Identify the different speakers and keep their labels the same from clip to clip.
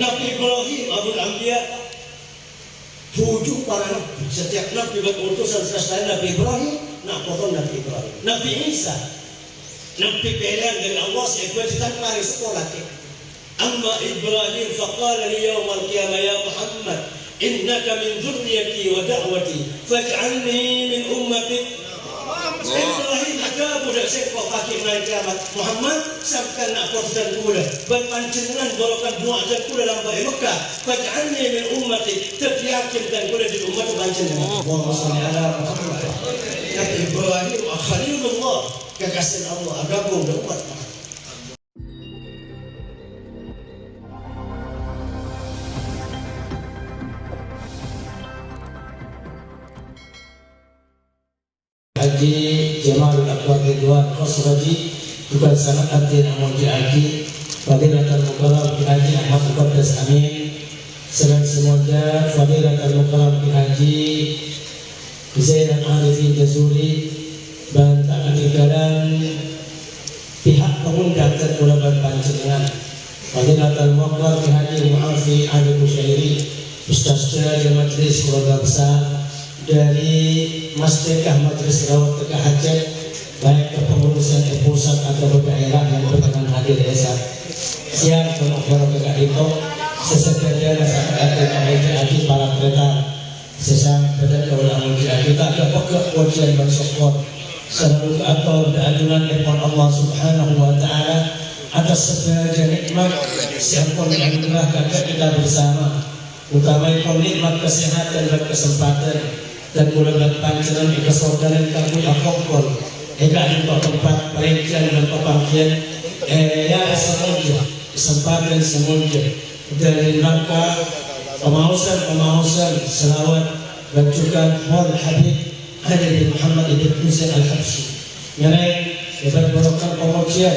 Speaker 1: Nabi Ibrahim Abul Anbiya, 7 para nabi. Setiap nabi berutusan selain Nabi Ibrahim, nak potong Nabi Ibrahim. Nabi Isa, nabi pilihan dari Allah, sebuah cita mari sekolah ke. Amma Ibrahim faqala li yawmal qiyamah ya Muhammad, innaka min dzurriyyati wa da'wati faj'alni min ummati. Ibrahim ada budak sekok kaki naik kiamat Muhammad sampai nak korban kula berpancingan bolokan buah dan kula dalam bayi Mekah faj'alni min ummati teryakinkan kula di umat pancingan. Allahumma shalli ala Muhammad. Nabi Ibrahim khalilullah, kekasih Allah, agama dan umat.
Speaker 2: Haji Jamalul Akbar Ridwan Khosraji bukan sangat arti namun Haji Fadilatul Mukarram Haji Ahmad Muqaddas Amin. Selain semoga Fadilatul Mukarram Haji Zainal Arifin Jazuli dan tak ketinggalan pihak pengundang dan ulama panjenengan Fadilatul Mukarram Haji Mu'afi Ali Musyairi Ustaz-Ustaz dan Majlis Keluarga Besar dari Masjidkah Majelis Rawat Tegak Hajat, baik kepengurusan pusat atau daerah yang berkenan hadir desa. Siang pengacara tegak itu sesekalian sangat ada para kereta sesang pada kaulah kita ada pokok wajian bersyukur selalu atau adunan kepada Allah Subhanahu Wa Taala atas segala nikmat siapapun yang telah kita bersama, utama itu nikmat kesehatan dan kesempatan dan bulan panceran kesaudara kami akokol di tempat pengajian dan pembangkitan ya semuanya kesempatan semuanya dari rangka pemausan selawat dan juga Maulana Habib Ali bin Muhammad ibn Musa al-Habsyi yang dapat barokah pengajian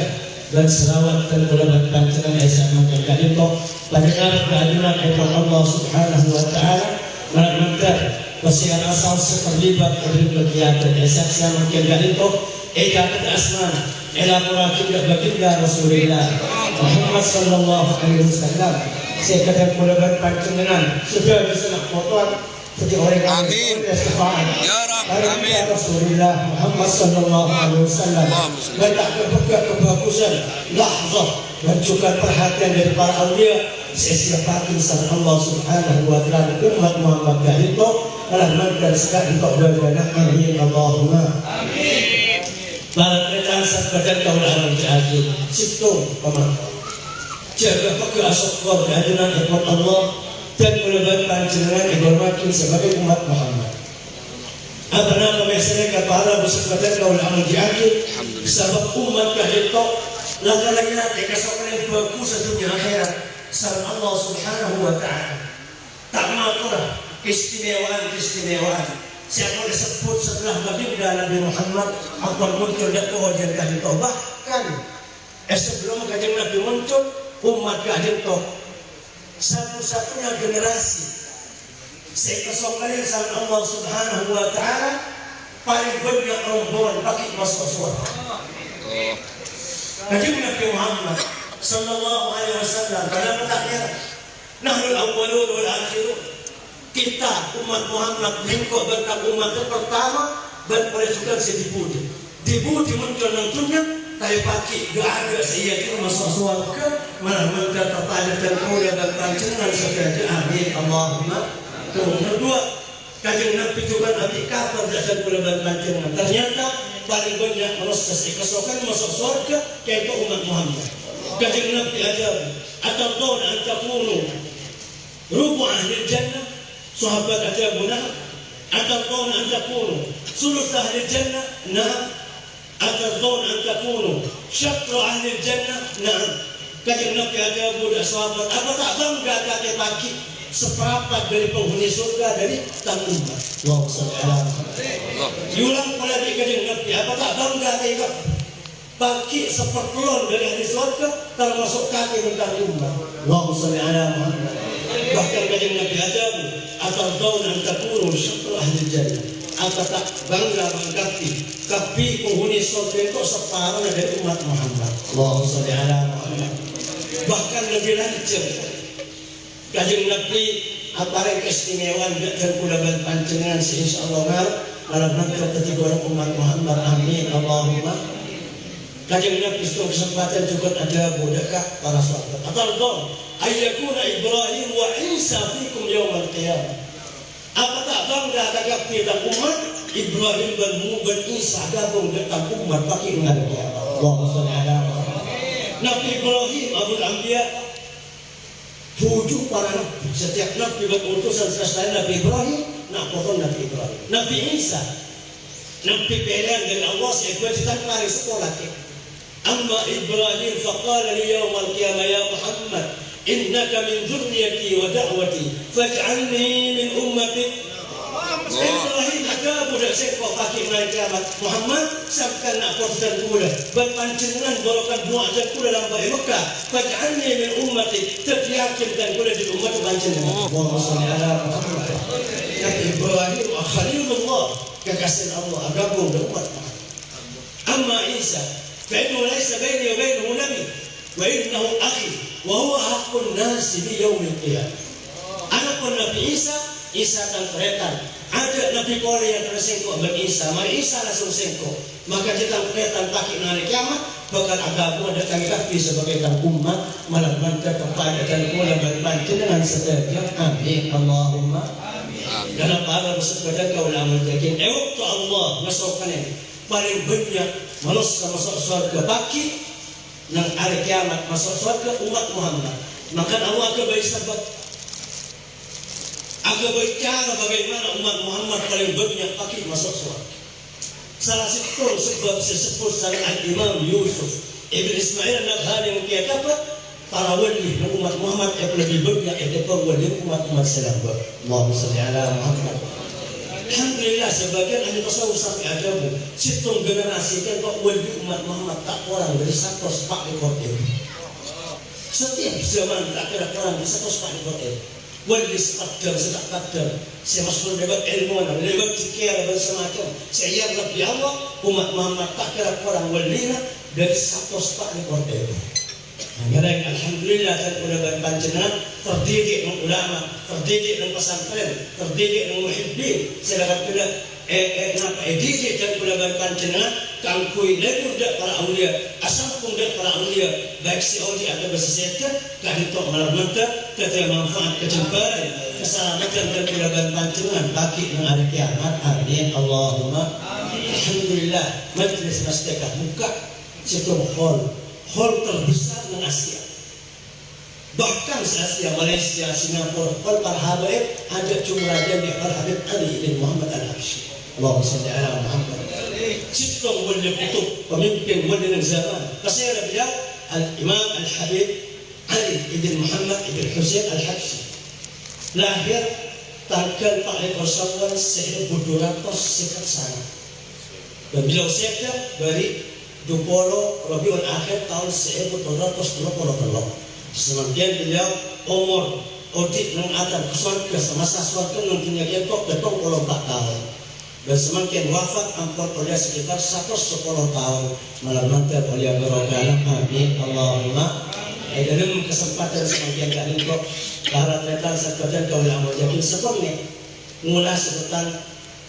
Speaker 2: dan selawat dan bulan panceran Aisyah makan itu pada keadilan Allah Subhanahu Wa Taala meminta wasiat asal seterlibat dari kegiatan esensial mungkin dari itu ikat asmana elaborasi baginda Rasulullah Muhammad sallallahu alaihi wasallam sekadar mulakan panjenengan sudah bisa fotoan seperti orang amin ya Rabb amin Rasulullah Muhammad sallallahu alaihi wasallam letak kebagusan lahzah dan juga perhatian dari para awliya sesiapakan sama Allah Subhanahu Wa Taala umat Muhammad itu rahmat dan sekali untuk berdoa amin Allahumma amin. Para kereta badan kaulah al-jahil situ pemantau jaga pakai asokor keadilan ekor Allah dan melebat panjenengan dihormati sebagai umat Muhammad. Apa nama masyarakat para badan kaulah al-jahil sebab umat itu lagi-lagi nanti kesokan yang bagus dunia akhirat sama Allah Subhanahu Wa Taala tak maturah istimewaan siapa disebut setelah baginda Nabi Muhammad akan muncul dan kewajiban kajian toh bahkan sebelum kajian Nabi muncul umat kajian toh satu-satunya generasi sekesongkali sama Allah Subhanahu Wa Taala paling banyak rombongan pakai masuk surga kajian Nabi Muhammad sallallahu alaihi wasallam pada matakhir nahnul awwalun wal akhirun. Kita umat Muhammad lingkup berkat umat pertama dan perjuangan sedibudi muncul nantinya tapi pagi gak ada saya itu masuk surga mana mereka tertanya dan kemudian dan panjenengan sebagai amin Allahumma. Kedua kajian Nabi juga Nabi kapan dan bulan panjenengan ternyata paling banyak proses kesokan masuk surga yaitu umat Muhammad. Kajian Nabi ajar atau tahun antakunu rubu ahli jannah sahabat aja benar atau kau anda kuno sulus ahli jannah nah atau kau anda kuno syatru ahli jannah nah kajian Nabi aja budak sahabat apa tak bangga kakek pagi seperempat dari penghuni surga dari tanggungan Allahumma shalli ala Muhammad. Diulang lagi kajian Nabi apa tak bangga kakek pagi sepertelon dari ahli surga termasuk kaki tanggungan Allahumma shalli ala Muhammad. Bahkan kajian Nabi aja atau kau nanti turun syukur ahli jannah atau tak bangga mengkapi tapi penghuni surga itu separuh dari umat Muhammad Allahumma shalli ala Muhammad. Bahkan lebih lanjut
Speaker 1: Kanjeng Nabi aparai keistimewaan dan kula panjenengan insyaallah ngar dalam rangka ketiga umat Muhammad. Amin Allahumma. Kanjeng Nabi suatu kesempatan juga ada bodakah para sahabat. Atardon ayyakuna Ibrahim wa Isa fikum yaumil qiyamah. Apakah bangga tagap dan umat Ibrahim dan Isa gabung dengan umat bagi hari kiamat. Allahumma shalli ala Nabi Ibrahim Abul Anbiya, tujuh para nabi. Setiap nabi berutusan selain Nabi Ibrahim, potong Nabi Ibrahim. Nabi Isa, nabi pilihan dari Allah seekor kita mari sekolah ke. Amma Ibrahim faqala li yawmal qiyamah ya Muhammad, innaka min dzurriyyati wa da'wati faj'alni min ummati. Ibrahim ada budak sekor pakai naik kiamat Muhammad sabkan nak portan kula berpancingan borokan buah dan kula dalam bayi Mekah faj'alni min ummati teryakinkan kula di umat pancingan. Allahumma shalli ala Muhammad. Nabi Ibrahim khalilullah kekasih Allah agama dan umat. Amma Isa fa innahu laysa baini wa bainahu nabi wa innahu akhi wa huwa haqqun nas bi yaumil qiyamah. Anak Nabi Isa dan keretan. Ada Nabi Korea yang tersengkok Isa, mari Isa langsung sengkok. Maka kita keretan pakai hari kiamat, bakal agama datang kami sebagai umat melakukan kepada dan kula berbantu dengan setiap. Amin Allahumma. Amin. Dalam para bersepeda kau ulama yakin. Waktu Allah masukkan ini paling banyak manusia masuk surga bagi yang hari kiamat masuk surga umat Muhammad. Maka Allah kebaik sebab agak berbicara bagaimana umat Muhammad paling banyak pakai masuk surga. Salah satu sebab disebut sanad Imam Yusuf Ibn Ismail An-Nabhani yang dapat para wali umat Muhammad yang lebih banyak itu wali umat salam. Allahumma shalli ala Muhammad. Alhamdulillah sebagian ahli tasawuf sampai ada situng generasi kan kok wali umat Muhammad tak kurang dari 100 ekor itu. Setiap zaman tak kira kurang dari 100 ekor itu. Wali setakdir, saya masuk debat ilmu, debat fikir dan semacam. Saya Nabi Allah, umat Muhammad tak kira kurang walina dari 100 ekor itu. Kadang alhamdulillah kan udah panjenengan terdidik dengan ulama, terdidik dengan pesantren, terdidik dengan muhibbin. Saya dapat bilang kenapa didik dan udah panjenengan kangkui dan udah para aulia, asal pun para aulia baik si audi atau bersesetan kan itu malam kita manfaat kejemparan keselamatan dan udah panjenengan bagi dengan hari kiamat. Amin Allahumma. Alhamdulillah majlis masjid buka situ hall terbesar di Asia. Bahkan di Asia, Malaysia, Singapura, hall para habaib ada jumlahnya di para Habib Ali bin Muhammad Al-Habsyi. Allahumma shalli ala Muhammad. Situ wali kutub, pemimpin wali zaman. Kasih beliau Al-Imam Al-Habib Ali bin Muhammad bin Husain Al-Habsyi. Lahir tanggal 4 Syawal 1200 sana. Dan beliau sekda dari Dupolo Rabiul Akhir tahun 1223. Semakin beliau umur odik nang akan ke surga semasa surga nang punya ketok 24 tahun. Dan semakin wafat ampun oleh sekitar 110 tahun malam nanti oleh berokah. Amin Allahumma. Dalam kesempatan semakin kali kok para tretan sekalian kau yang yakin sebenarnya mulai sebutan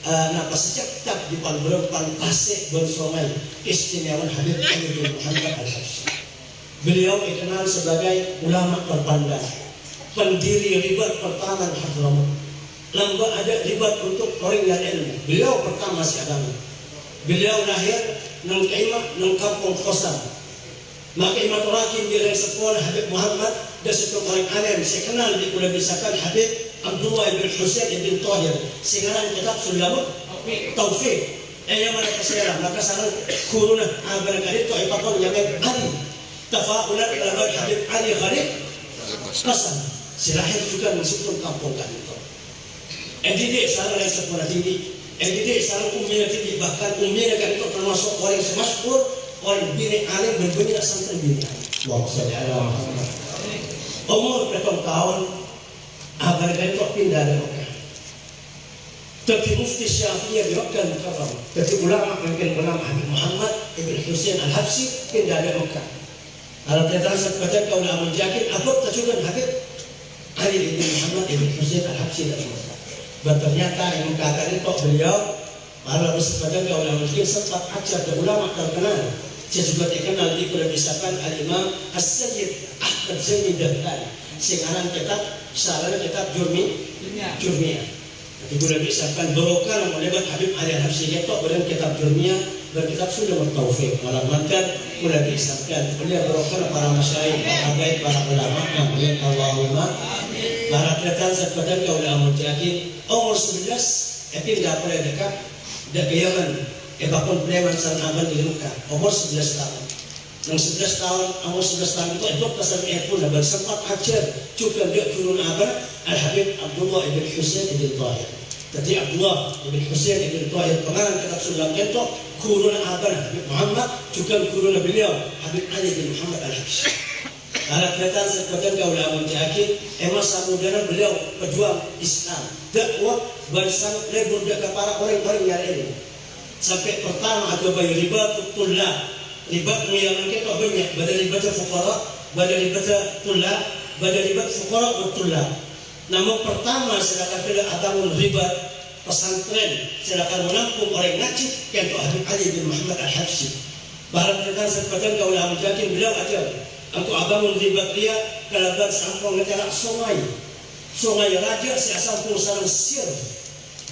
Speaker 1: napa sejak di Palberpan Tasik bersomai istimewaan Habib Ali bin Muhammad Al-Habsyi. Beliau dikenal sebagai ulama terpandang, pendiri ribat pertama Hadramaut. Lamba ada ribat untuk orang yang ilmu. Beliau pertama si agama. Beliau lahir nang kaimah nang kampung Kosan. Maka Imam Rakim di sekolah Habib Muhammad dan satu orang alim saya kenal di kuliah misalkan Habib Abdullah bin Husain bin Tahir. Sekarang kitab Sulamut Taufik. Yang mana kesejarah maka sana kuruna barangkali itu ipapun yang Ali. Tafaulat ila Habib Ali Gharib Hasan. Silahir juga masuk kampung kan itu. Didik sana yang sekolah tinggi. Didik sana umumnya tinggi bahkan umumnya kan itu termasuk orang yang masyhur, orang bini alim berbunyi santri bini. Allahumma shalli ala Muhammad. Umur berapa tahun? Barangkali kok pindah dari Mekah. Tapi Mufti Syafi'i di Mekah Mukarram. Tapi ulama mungkin ulama Habib Muhammad Ibn Husain Al-Habsyi pindah dari Mekah. Kalau kita sebaca kau ulama yakin apa tajukan Habib Ali bin Muhammad bin Husain Al-Habsyi dari Mekah. Dan ternyata yang mengatakan itu beliau para bersepadan ulama mungkin sempat ajar ke ulama terkenal. Saya juga dikenal di perbisakan Al-Imam As-Sayyid Ahmad Zaini Dahlani. Sekarang kitab sarana kitab Jurmiyah. Nanti boleh bisakan barokah melebat Habib Ali Al-Habsyi itu dan kitab Jurmiyah dan kitab Sunnah Taufiq. Malam mantan boleh bisakan beliau barokah para masyayikh, para baik, para ulama. Amin Allahumma. Para kretan sepadan ulama yakin umur 11 itu tidak boleh dekat dan Yaman. Bahkan beliau sang aman di Mekah umur 11 tahun. Yang 11 tahun, umur 11 tahun itu kesan pun dan sempat ajar juga dia turun abad Al-Habib Abdullah ibn Husain ibn Tahir. Jadi Abdullah ibn Husain ibn Tahir pengarang kitab Sulam itu kurun abad Habib Muhammad juga kurun beliau Habib Ali bin Muhammad Al-Habsyi. Karena kelihatan sebagian ulama yakin emang samudera beliau pejuang Islam dakwah bangsa lebur dekat para orang-orang yang ini. Sampai pertama ada bayi riba tullah riba yang kita banyak badal riba fuqara badal riba tullah badal riba fuqara dan tullah. Namun pertama silakan pilih ataupun riba pesantren silakan menampung orang ngaji yang itu Habib Ali bin Muhammad Al-Habsyi. Barang kita sepadan ulama yakin beliau ajar aku abangun riba dia kalau sampung negara sungai raja si asal perusahaan sir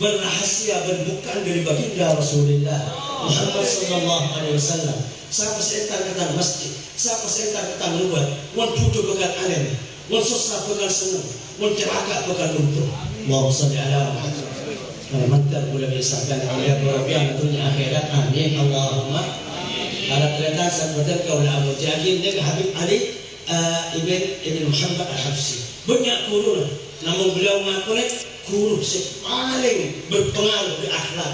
Speaker 1: berrahasia berbukaan dari baginda Rasulullah Muhammad sallallahu alaihi wasallam. Siapa setan kata masjid, siapa setan kata luar, wan putu bekan alen, wan susah bekan senang, wan ceraka bekan untung. Allahumma shalli ala Muhammad. Kalau mantar boleh disahkan oleh berapa dunia akhirat. Amin Allahumma. Ada kereta seperti ulama yakin dia Habib Ali ibn Muhammad Al-Habsyi. Banyak kurun, namun beliau mengaku guru paling berpengaruh di akhlak,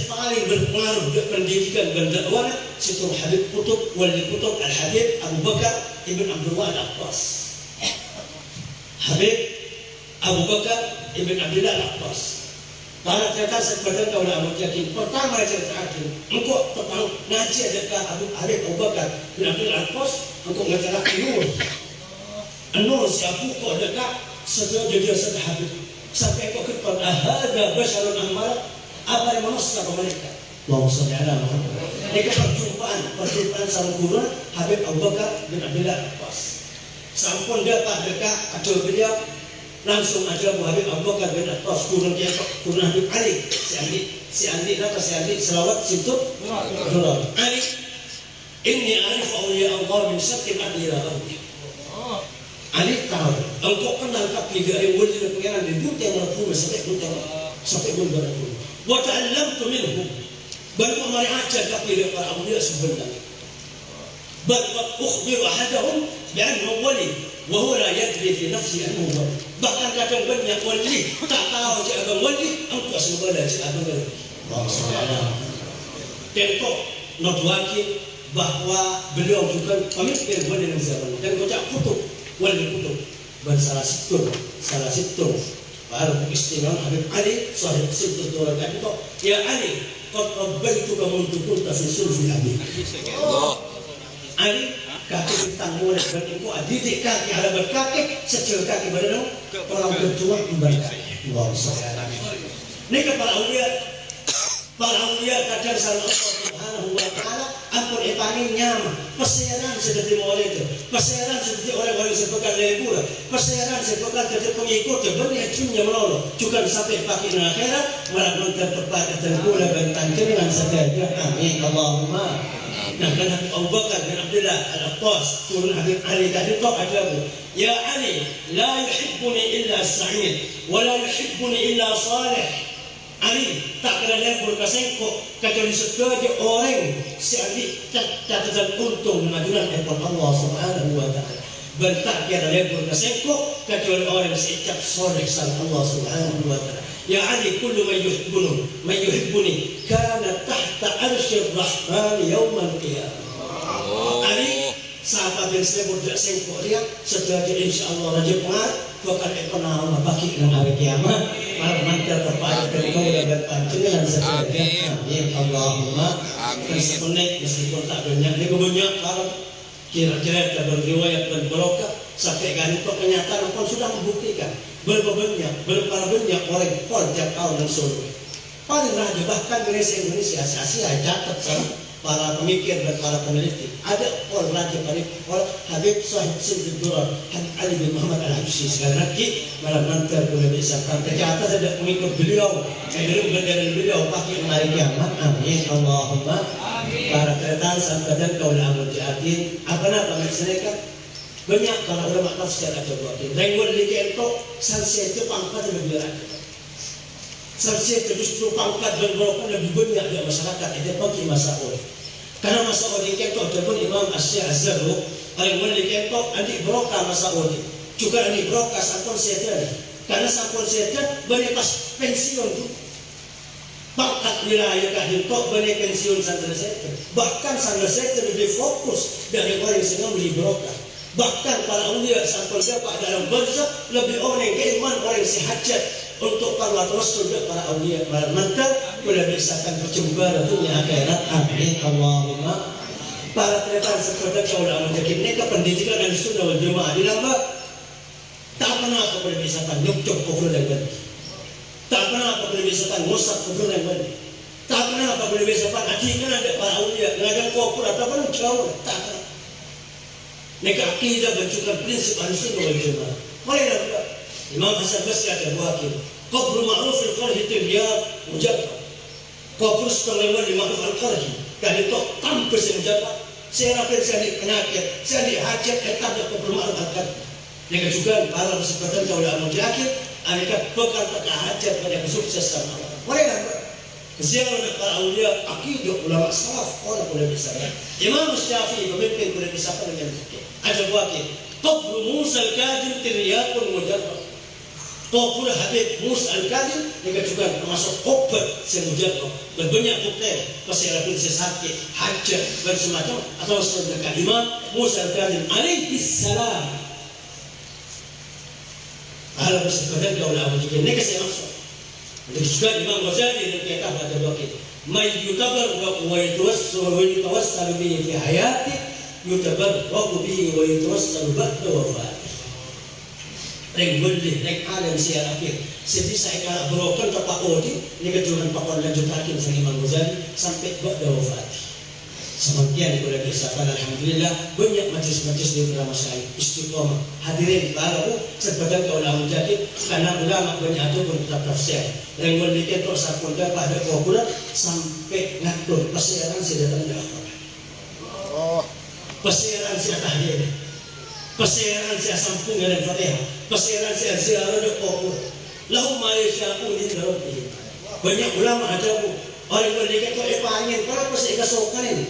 Speaker 1: paling berpengaruh di pendidikan dan dakwah itu Habib Qutb Wali Qutb Al-Habib Abu Bakar ibn Abdullah Al-Abbas. Habib Abu Bakar ibn Abdullah Al-Abbas. Para cerita seperti ulama yakin pertama cerita akhir engkau tentang ngaji dekat Habib Abu Bakar bin Abdullah Al-Abbas engkau ngajar Nur siapa kau dekat sejauh dia sedang Habib sampai kau ketemu ada basyarun amal apa yang manusia mereka. Allahumma shalli ala Muhammad. Ini perjumpaan sama guru Habib Abu Bakar bin Abdullah Al-Abbas. Sampun dapat dekat ada beliau langsung aja Habib Abu Bakar bin Abbas turun dia turun Habib Ali si Andi selawat situ turun Ali ini arif awliya Allah min syarqi al-adira Ali tahu engkau kenal kaki dari wali dan pengiran di dunia yang merepun sampai bulan berapun wa ta'allamtu minhum baru mari ajar kaki dari para awliya sebenarnya bal ukhbiru ahadahum bi'annahu wali wa huwa la yadri fi nafsi annahu wali. Bahkan kadang banyak wali tak tahu dia abang wali engkau sebenarnya dia abang wali. Tentu notwaki bahwa beliau juga pemimpin wali yang zaman dan kocak kutub wali kutub dan salah situ baru istimewa Habib Ali sahib situ turun itu ya Ali qad rabbaituka mundu kunta fi sulfi abi Ali kaki ditanggung oleh berikut didik kaki halaman kaki secil kaki badan orang berjuang memberkati. Ini para awliya kadang sama Allah Subhanahu wa taala ampun ipani nyama perseran seperti mulai itu perseran seperti orang-orang sepekan lebur perseran sepekan jadi pengikut benar cumnya melolo juga sampai pagi akhirat malah mentar terpakai terpula bentang dengan saja. Amin Allahumma. Nah, kan Habib Abu Bakar bin Abdullah Al-Abbas turun Habib Ali tadi kau ajabu ya Ali la yuhibbuni illa sa'id wa la yuhibbuni illa salih. Ali tak kena lebur kasengko kecuali sebagai orang si Ali catatan untung mengajukan ekor Allah Subhanahu wa taala. Bentak kena lebur kasengko kecuali orang si cap soleh sang Allah Subhanahu wa taala. Ya Ali kullu man yuhibbuni kana tahta arsyir rahman yaumal qiyamah. Ali sahabat yang saya berjak sengkok dia sebagai insyaallah raja pengar bakal ekonomi bagi dalam hari kiamat malam mantel terbaik dari kau dan panjenengan sebagai amin Allahumma. Sebenarnya meskipun tak banyak ini banyak kalau kira-kira dalam riwayat dan barokah sampai gantung kenyataan pun sudah membuktikan berapa banyak orang pun tiap tahun dan seluruh paling raja bahkan Indonesia Asia catat sama para pemikir dan para peneliti ada orang raja paling Habib Sahib Siddiq Durar Habib Ali bin Muhammad Al-Habsyi sekali lagi malam nanti boleh bisa tercatat ada pengikut beliau dari beliau pakai hari kiamat amin Allahumma para kereta sahabat kaula amul jihadin apa-apa mereka banyak para ulama tafsir ada buat ini renggol lagi itu sanksi itu pangkat lebih raja sanksi itu justru pangkat dan berokan lebih banyak di masyarakat itu bagi masalah karena masalah ini itu ada pun Imam Asy-Syaikh Az-Zarruq renggol lagi itu adik berokah masalah ini juga adik berokah sampun sejajar karena sampun sejajar banyak pas pensiun itu pangkat wilayah kahim kok banyak pensiun santri sektor bahkan santri sektor lebih fokus dari orang yang sedang beli berokah bahkan para ulia sampun dapat dalam barzakh lebih orang yang keiman orang yang sehajat untuk para rasul dan para ulia para mantan boleh bisakan percumbar dunia akhirat amin Allahumma para tretan seperti kaula menjadi mereka pendidikan dan sunnah wal jamaah dilambah tak pernah apa boleh bisakan nyuk-nyuk kufur dan gani tak pernah apa boleh bisakan musak kufur dan gani tak pernah apa boleh bisakan adikan ada para ulia ngajak kufur atau apa jauh tak pernah mereka akidah bentukan prinsip al-sunnah wal jamaah mereka Imam Hasan Basri ada wakil qabru ma'ruf al-qarhi tibyab mujabba qabru setengah di ma'ruf al-qarhi dan itu tanpa senjata saya rapid saya di penyakit saya di hajat tetap ada qabru ma'ruf al-qarhi mereka juga para kesempatan kaulah al-mujahid mereka bekal tak hajat pada kesuksesan mereka ziarah para awliya akidah ulama salaf orang boleh bisa Imam Syafi'i pemimpin boleh bisa dengan fikih ada wakil qabru Musa al-Kadhim tiryaqun mujarrad qabru Habib Musa al-Kadhim mereka juga termasuk obat semujarrad berbanyak bukti masyarakat sesakit hajat dan semacam atau sebagai Imam Musa al-Kadhim alaihi salam ala bersekutan kaulah al-mujahid mereka saya maksud juga Imam Ghazali dan kitab ada wakil may yutabar wa yutawassal bihi fi hayati yutabar bihi wa yutawassal ba'da wafati reng boleh reng alam siar akhir sebisa ikala berokan tapak odi ni kejuran pakon lanjut akhir sang Imam Ghazali sampai ba'da wafati semakin boleh disahkan alhamdulillah banyak majlis-majlis di ulama saya istiqomah hadirin baru sebagai ulama jadi karena ulama banyak itu berkitab tafsir renggol dikit terus sapun dapat ada populer sampai ngatur persiaran sudah tanda persiaran sudah tahdir persiaran sudah sampung dengan fatihah persiaran sudah ziarah ada populer lahum ma yasha'un li rabbihim banyak ulama ada orang berdikit kok angin kenapa saya kasokan ini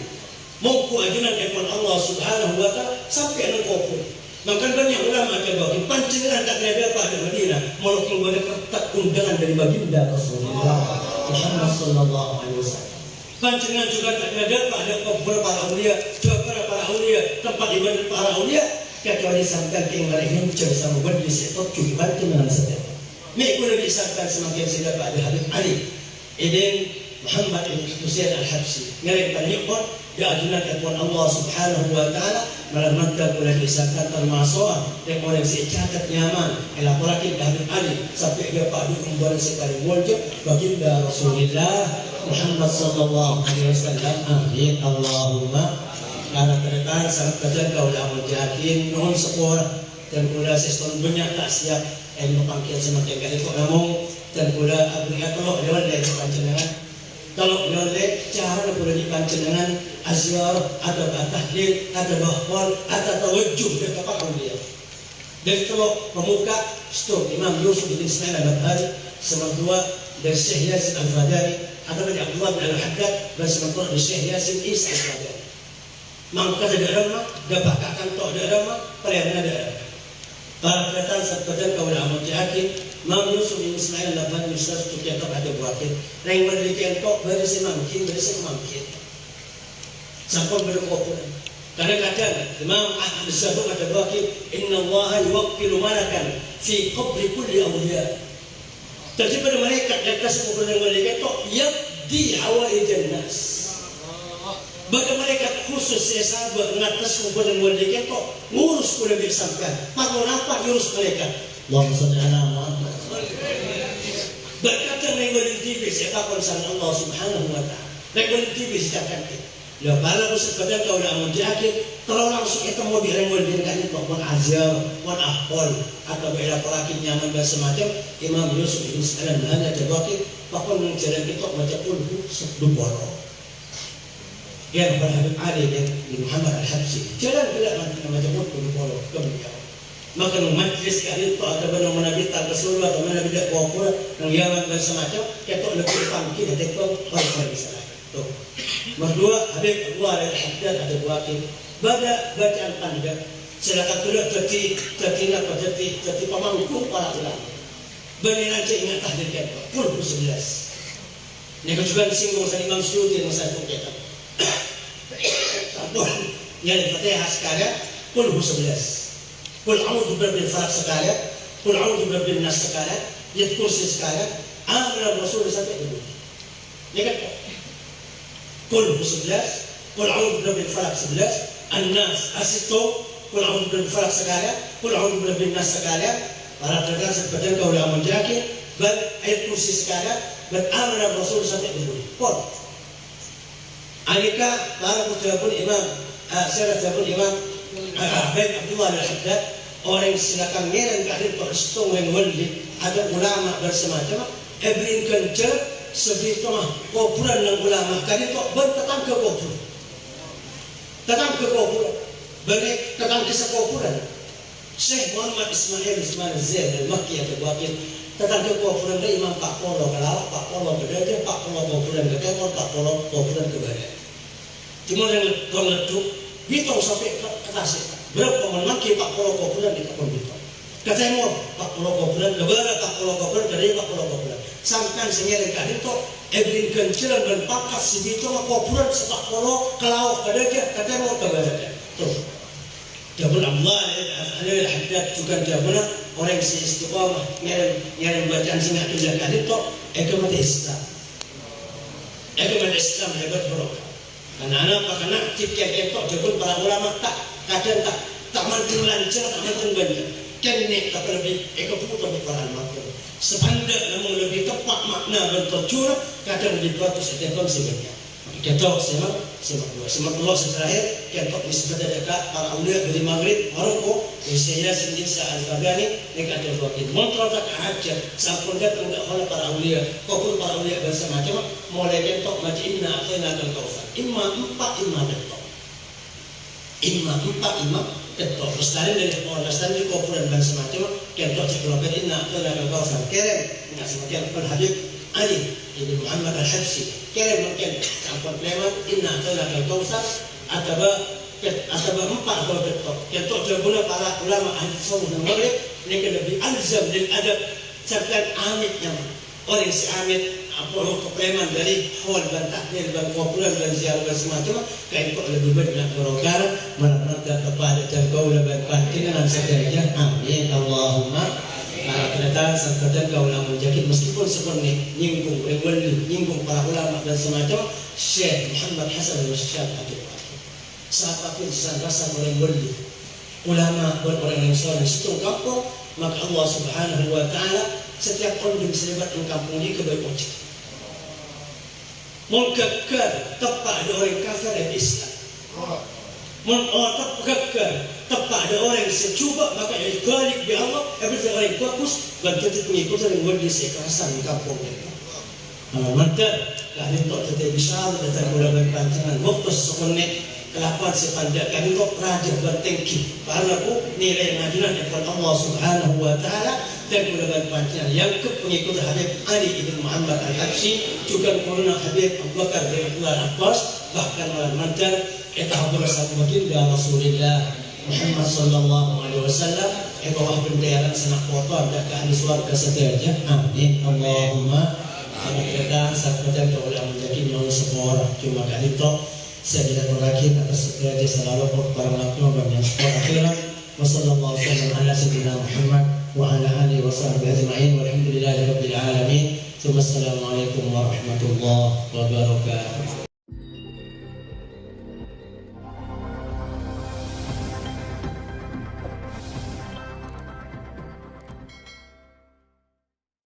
Speaker 1: mungku ajunan ekor Allah subhanahu wa ta'ala sampai anak kopur maka banyak ulama akan bagi pancingan tak ada pada Madinah walaupun ada kertas undangan dari baginda Rasulullah Muhammad sallallahu alaihi wasallam pancingan juga tak ada pada kopur para ulia para ulia tempat ibadah para ulia kecuali sampai yang mereka mencari sama berdiri sektor juga bantu dengan setiap mereka lebih disangkan semakin sedap ada Habib Ali ibn Muhammad ibn Husain Al-Habsyi ngeri pada nyokot ya ajunan kepada Allah subhanahu wa ta'ala malam mantel boleh disangkan termasuk yang orang secatat nyaman elaborasi Habib Ali sampai dia padu membuat sekali wajib baginda Rasulullah Muhammad sallallahu alaihi wasallam amin Allahumma karena terdekat sangat kejar kaulah mujahidin nuhun sekolah dan pula sistem banyak tak siap ilmu pangkil semakin kali kok ngomong dan pula abdinya kalau lewat dari panjenengan kalau oleh cara boleh dipanjenengan azyar atau tahlil atau bahwal atau tawajjuh dan apa dia. Dan kalau pemuka stop Imam Yusuf bin Ismail Al-Bukhari sama dua dari Syekh Yasin Al-Fadari atau dari Abdullah bin Al-Haddad dan sama dua dari Syekh Yasin Isa Al-Fadari. Maka ada ramah dapat akan tok ada ramah perihal ada. Para kata seperti kaulah mujahidin Imam Yusuf bin Ismail Al-Bukhari Ustaz tu kitab ada buatin reng berdiri tok berisi mungkin sampai berkopur kadang-kadang Imam Ahmad Syabuk ada buatin inna Allah yuwakkilu malakan fi qabri kulli awliya jadi pada malaikat yang kasih kepada malaikat tok yabdi hawaijan nas Bagi malaikat khusus saya sahabat ngatas kumpulan wali kita ngurus kuda sampean. Makna apa ngurus malaikat? Allahumma shalli ala Muhammad. Berkata Nabi TV saya takon sama Allah Subhanahu wa taala. Nabi TV sejak kita. Ya bala usah pada kau dah menjadi kalau langsung kita mau diremol dengan itu pun ajar, pun akol atau bela pelakin nyaman bersemacam Imam Yusuf bin Salam hanya jawabin pakon menjalan kita macam ulhu sebduboro. Yang berhabib Ali bin Muhammad Al-Habsyi jalan bila macam ulhu sebduboro kemudian. Maka majlis kali itu ada benar menabi tak kesuruh atau menabi tak kuat yang nyaman bersemacam kita lebih pangki dan kita orang salah. Kedua, Habib Allah Al-Haddad ada buatin pada bacaan panjang silakan tulis jadi pemangku para ulama benar aja ingat tahlil kita Qul 11 ini juga disinggung oleh Imam Suyuti yang saya katakan contoh yang Fatihah sekalian Qul 11 Qul a'udzu birabbil falaq sekalian Qul a'udzu birabbin nas sekalian Ayat Kursi sekalian Amr Rasul sampai dulu ini kan Qul 11, Qul a'udzu birabbil falaq 11, An-Nas asitu, Qul a'udzu birabbil falaq sekalian, Qul a'udzu birabbin nas sekalian, para terdengar seperti kau dah menjadi, ayat kursi sekalian, beramar Rasul sampai dulu. Qul. Alika para pun Imam, Imam Habib Abdullah Al-Haddad, orang silakan ngeran keadaan perestung yang wali, ada ulama bersemacam, ebrin kencer sebegitu mah kuburan yang ulama kali itu bertetang ke kubur bagi tetang ke kuburan Syekh Muhammad Ismail Zaid Al-Makki atau Wakil tetang ke kuburan dari Imam Pak Polo kalau Pak Polo berada Pak Polo kuburan ke Kemon Pak Polo kuburan ke badan cuma yang letuk bitong sampai ke atas berapa Makki Pak Polo kuburan di Kemon bitong katanya Pak Polo kuburan lebaran Pak Polo kuburan dari Pak Polo kuburan sampai senyari kali itu ebrin kencilan dan pakat segitu kuburan sepak polo kalau pada dia katanya mau kebadan terus Jabul Allah Al-Haddad juga jabul orang si istiqamah yang bacaan singkat itu kali itu agama Islam hebat bro karena karena tiap itu jabul para ulama kadang tak mampu lancar tak mampu banyak kene tak lebih putar para ulama sepandai namun lebih tepat makna dan tercurah kadang lebih kuat setiap sebenarnya kita semak dua terakhir kita disebut dekat para awliya dari Maghrib Maroko saya sendiri Al-Fagani dekat ada wakil montro tak ajar sampun datang tak oleh para awliya kau para awliya bersemacam mulai kentok macam inna akhina dan kausan imma empat ketok lestari dari lestari di kuburan dan semacam kentok ceklokan inna akhina dan kausan kerem ingat semakin Habib Ali bin Muhammad Al-Habsyi kerem mungkin sampun lewat inna akhina dan kausan atau empat ketok jabuna para ulama ahli sunnah dan maghrib ini lebih alzam dan adab sampai amitnya orang si amit apalagi kepreman dari hal dan takdir dan kuburan dan ziarah dan semacam kain kok lebih banyak berokar menandakan kepada jangkau dan pantingan sederhana amin Allahumma para kelihatan serta kau ulama menjadi meskipun seperti nyinggung para ulama dan semacam Syekh Muhammad Hasan al-Syadid siapapun sesan rasa orang beli ulama buat orang yang soleh situ kampung maka Allah Subhanahu wa taala setiap kondom selebat di kampung ini kebaik ojek mengkekar tepat ada orang kafir dan Islam mengkekar tepat ada orang yang secuba maka yang balik di Allah ada orang yang bagus dan tetap mengikuti yang wajib sekerasan di kampung ini mantap kali itu tetap bisa tetap ulama panjangan waktu sekolah kelakuan sepanjang kami kok raja bertengki karena nilai ngajunan daripada Allah Subhanahu wa taala dan ulama panjangan yang pengikut Habib Ali bin Muhammad Al-Habsyi juga corona Habib Abu Bakar bin Abbas bahkan malam mantan kita bersama baginda Rasulullah Muhammad sallallahu alaihi wasallam bawah bendera sanak foto dan ahli surga sederhana amin Allahumma kita sahabat ulama menjadi nyawa semua cuma kali itu saya tidak lagi atas segala jasa lalu para ulama dan akhirat wasallallahu ala sayyidina Muhammad wa ala alihi wa sahbihi ajma'in walhamdulillahi rabbil alamin. Assalamualaikum warahmatullahi wabarakatuh.